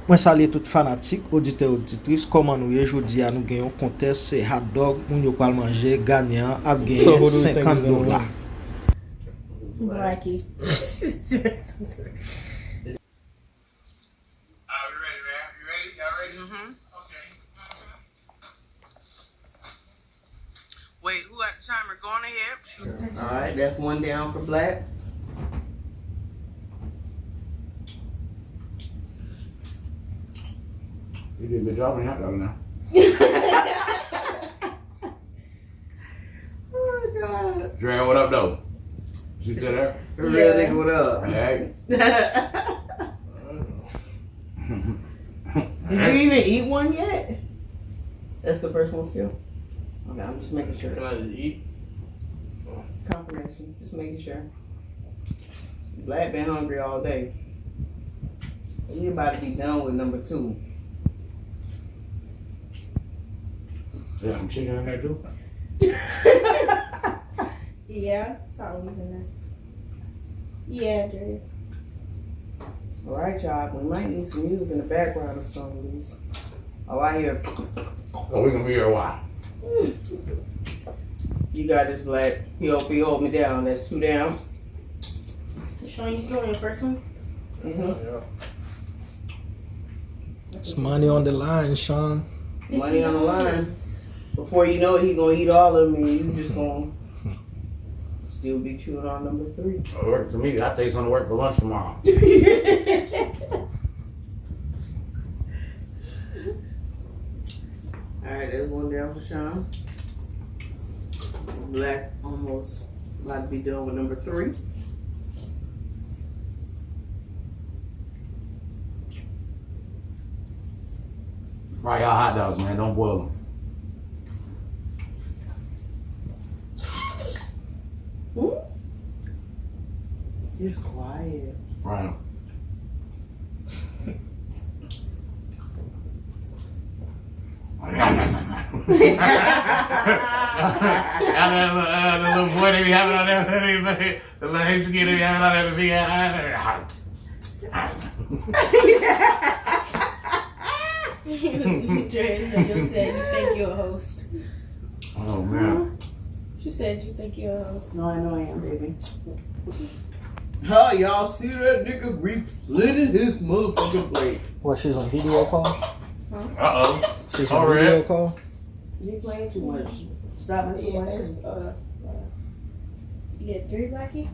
Moi salue tout fanatique, auditeur auditrice, comment nous aujourd'hui à nous gagnons contest c'est hot dog pour nous pas manger gagnant a gagné $50. Blackie. Wait, who got the timer? Go on ahead. All right, that's one down for Black. You did a good job on hot dog now. Oh God. Dre, what up though? She still there? For real nigga, what up? Hey. Did you even eat one yet? That's the first one still? Okay, I'm just making sure. Can I just eat? Confirmation, just making sure. Black been hungry all day. You about to be done with number 2. Yeah, some chicken in there too. Yeah, it's always in there. Yeah, Dre. All right, y'all. We might need some music in the background or some of these. Oh, I hear. Oh, we gonna be here a while. You got this, Black. You hold me down. That's 2 down. Sean, you still on your first one? Mm-hmm. It's money on the line, Sean. Money on the line. Before you know it, he gonna eat all of them, and you just gonna still be chewing on number 3. It worked for me. I take some to work for lunch tomorrow. Alright, there's one down for Sean. Black almost about to be done with number 3. Fry y'all hot dogs, man. Don't boil them. It's quiet. Fry them. The little boy they be having on there, the little Haitian kid they be having on there, the big Dre, you said you think you're a host. Oh man. She said you think you're a host. No, I know I am, baby. Huh, y'all see that nigga replenishing his motherfucking plate. What, she's on video call? Uh-oh. She's on video call? You playing too much. Stop messing Yeah, with there's, you get 3, Blackie?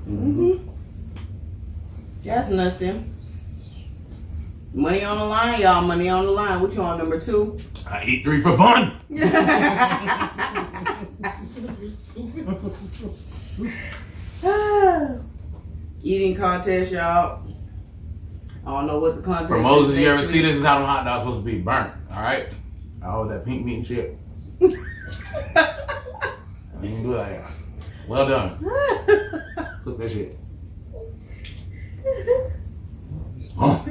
Mm-hmm. That's nothing. Money on the line, y'all. Money on the line. What you on, number 2? I eat 3 for fun. Eating contest, y'all. I don't know what the contest For is. Moses, you ever next see week. this is how them hot dogs supposed to be burnt, alright? I hold that pink meat and chip. I didn't do that. Well done. Cook that shit. Oh.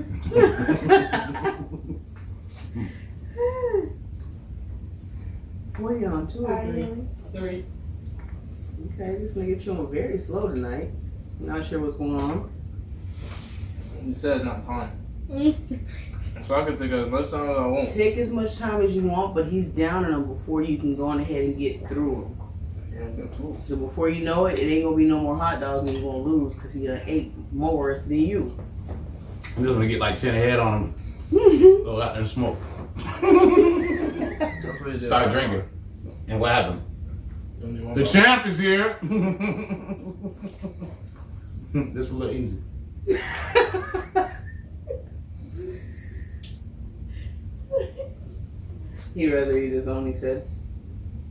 What are you on, 2 or 3? 3. Okay, this nigga chewing very slow tonight. Not sure what's going on. You said it's not time. So I can take as much time as I want. Take as much time as you want, but he's downing them before you can go on ahead and get through them. So before you know it, it ain't gonna be no more hot dogs and you're gonna lose because he done ate more than you. I'm just gonna get like 10 ahead on them. Go out there and smoke. Start drinking. And what happened? The champ is here. This was a little easy. He'd rather eat his own, he said.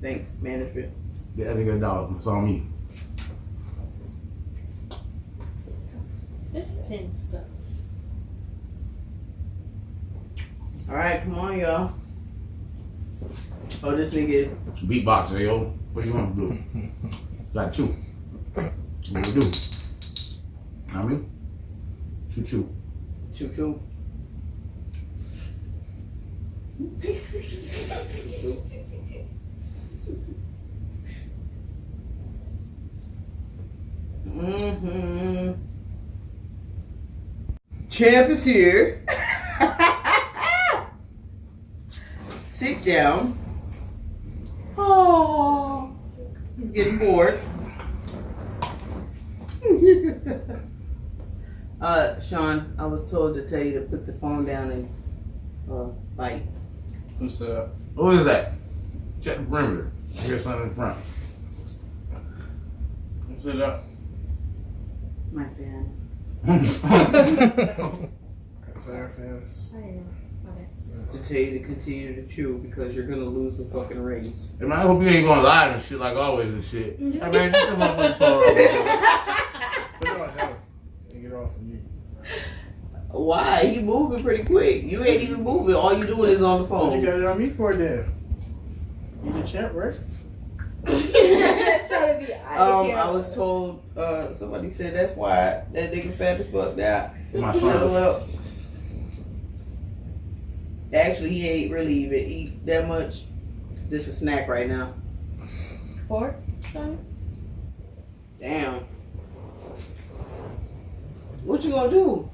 Thanks, management. Yeah, that nigga dog. It's on me. This pin sucks. Alright, come on, y'all. Oh, this nigga. Beatboxer, yo. What do you want to do? Got chew. What do you do? I mean, choo. Choo. Mm-hmm. Champ is here. sits down. Oh, he's getting bored. Sean, I was told to tell you to put the phone down and bite. Who said that? Who is that? Check the perimeter. I hear something in front. Who said that? My fan. That's our fans. I don't know. To tell you to continue to chew because you're gonna lose the fucking race. Hey, man, I hope you ain't going live and shit like always and shit. Hey, man, get your motherfucking phone over here. Put it on him and get off of me. Why? He moving pretty quick. You ain't even moving. All you doing is on the What you phone. got it on me for then? You the champ, right? I was told somebody said that's why that nigga fat the fuck now. My son. Well, actually, he ain't really even eat that much. This is a snack right now. 4? Sean? Damn. What you gonna do?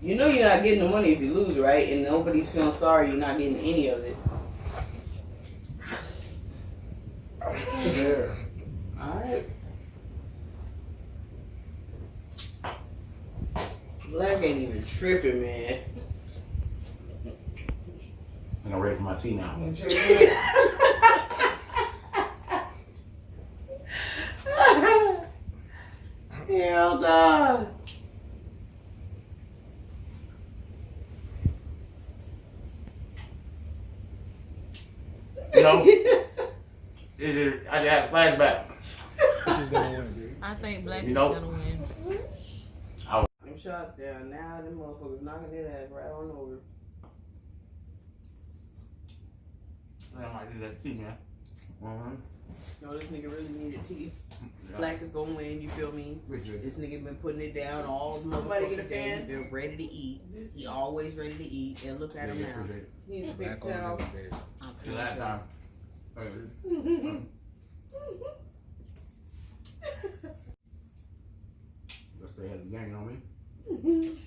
You know you're not getting the money if you lose, right? And nobody's feeling sorry you're not getting any of it. There. Alright. Black ain't even tripping, man. I'm ready for my tea now. Hell no. You know, I just had a flashback. Who's gonna win, dude? I think Black You is know- gonna win. Them shots down now, them motherfuckers knocking their ass right on over. I might do that tea, man. No, this nigga really needed teeth. Black is gonna win, you feel me? This nigga been putting it down all the motherfucking day. He been ready to eat. He always ready to eat. And look at him now. Appreciate it. He's a big Back on towel. the bed. See you last time. Let's stay ahead of the game, you know what I mean?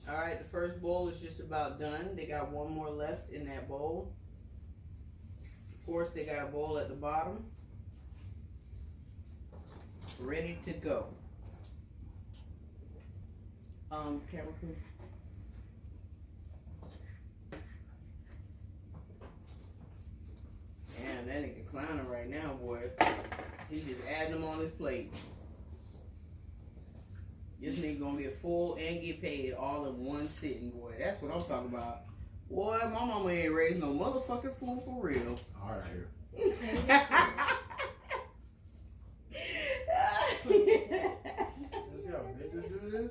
Alright, the first bowl is just about done. They got one more left in that bowl. Of course, they got a bowl at the bottom. Ready to go. Camera crew. Damn, that nigga clowning right now, boy. He just adding them on his plate. This nigga gonna get full and get paid all in one sitting, boy. That's what I'm talking about. Boy, my mama ain't raised no motherfucking fool for real. All right, here. You see how big this dude is?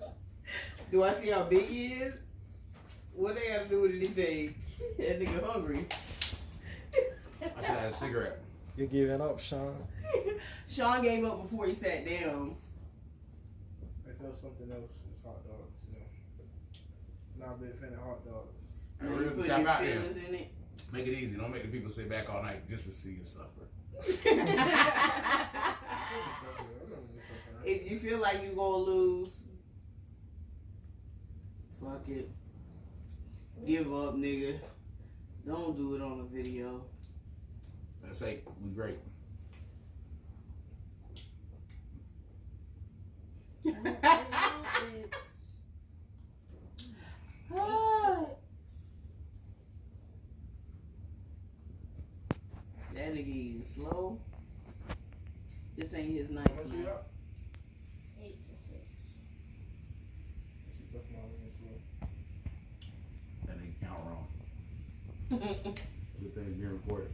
Do I see how big he is? What they got to do with anything? That nigga hungry. I should have had a cigarette. You giving up, Sean? Sean gave up before he sat down. I felt something else. It's hot dogs. You know. Not a big fan of hot dogs. Hey, You we're gonna put chop your out there. feelings in it. Make it easy. Don't make the people sit back all night just to see you suffer. If you feel like you're gonna lose, fuck it. Give up, nigga. Don't do it on the video. That's it. We great. That nigga eating slow. This ain't his night What's he tonight. up? 8 to 6. She's looking at me and That didn't count wrong. Good thing it's being recorded.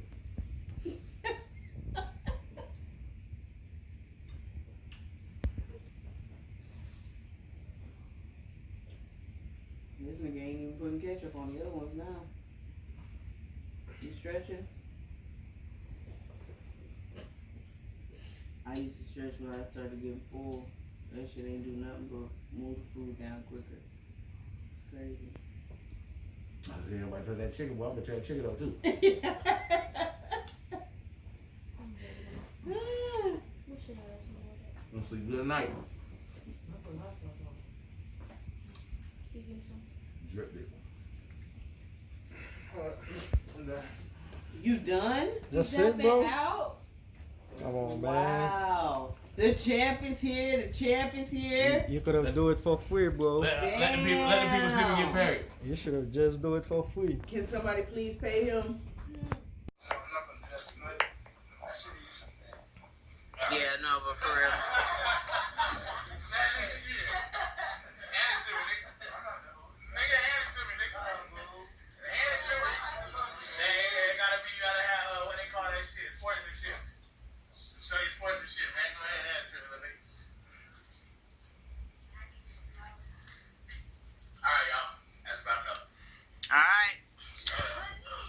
This nigga ain't even putting ketchup on the other ones now. You stretching? I used to stretch when I started getting full. That shit ain't do nothing but move the food down quicker. It's crazy. I see everybody touch that chicken, boy. I'm gonna try that chicken though too. We should have some more. I'm gonna sleep good night. Can you give me some? Drip it. I'm done. You done? That's it, Jumping bro. out. Come on, man. Wow. The champ is here. The champ is here. You could have do it for free, bro. Let the people see me get paid. You should have just do it for free. Can somebody please pay him? Yeah, no, but for real.